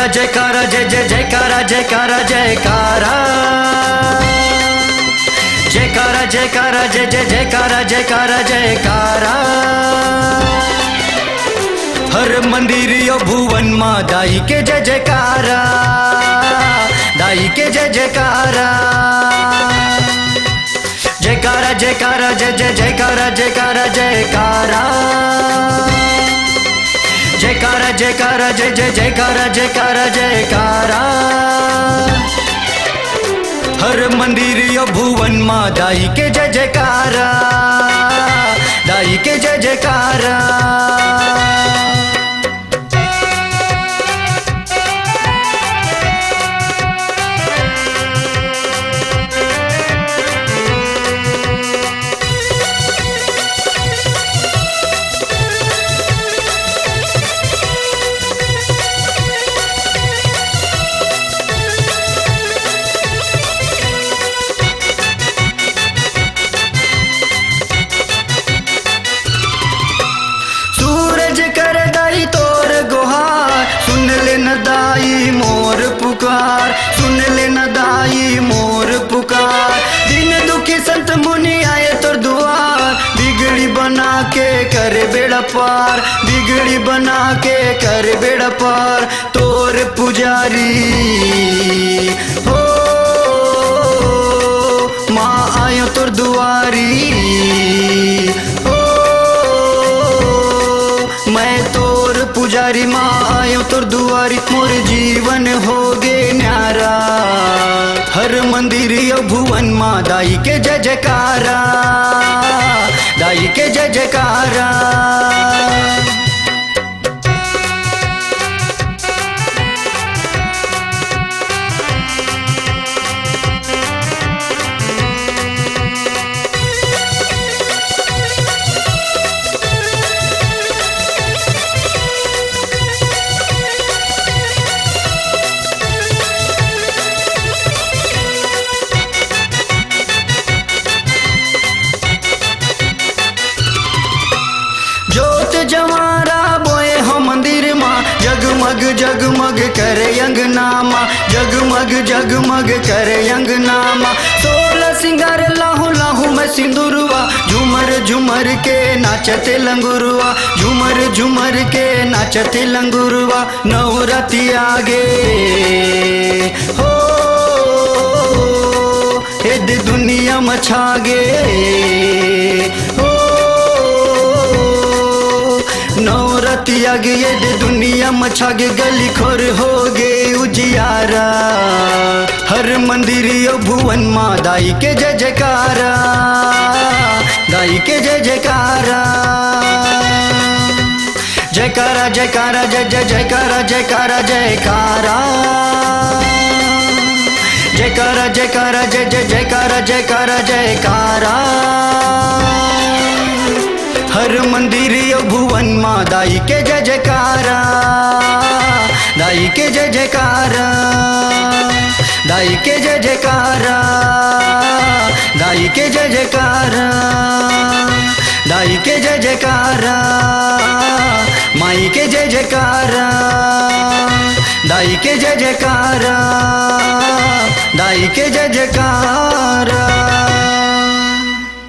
जयकारा जय जय जयकारा जयकारा जयकारा जयकारा जयकारा जय जय जयकारा जयकारा जयकारा। हर मंदिर यो भुवन माँ दाई के जय जयकारा, दाई के जय जयकारा। जयकारा जयकारा जय जय जयकारा जयकारा जयकारा जयकारा जयकारा जय जय जयकारा जयकारा जयकारा। हर मंदिर यो भुवन माँ दाई के जय जयकारा, दाई के जय जयकारा। सुन ले न दाई मोर पुकार, दिन दुखी संत मुनि आए तोर दुआर। बिगड़ी बना के कर बेड़ा पार, बिगड़ी बना के कर बेड़ा पार। तोर पुजारी हो माँ आयो तोर दुआरी हो, मैं तोर पुजारी माँ आयो तोर दुआरी। मोर जीवन हो गे न्यारा, हर मंदिर यो भुवन माँ दाई के जय जयकारा, दाई के जय जयकारा। जवारा बोए हो मंदिर माँ, जगमग जगमग करे अंगना माँ, जगमग जगमग करे अंगना माँ। 16 सिंगार लाहू लाहू मैं सिंदूरवा, झूमर झूमर के नाचते लंगुरवा, झूमर झूमर के नाचते लंगुरवा। नवरात्रि आगे हो हेद दुनिया मछागे हो, नवरात्रि आगे ये दुनिया मछागे। गली खोर हो गे उजियारा, हर मंदिर यो भुवन माँ दाई के जय जयकारा, दाई के जय जयकारा। जयकारा जयकारा जय जय जयकारा जयकारा जयकारा जयकारा जयकारा जय जय जयकारा जयकारा जयकारा। हर मंदिर यो भुवन माँ दाई के जय जयकारा, दाई के जय जयकारा, दाई के जय जयकारा, दाई के जय जयकारा, दाई के जय जयकारा। माई के जय जयकारा, दाई के जय जयकारा, दाई के जय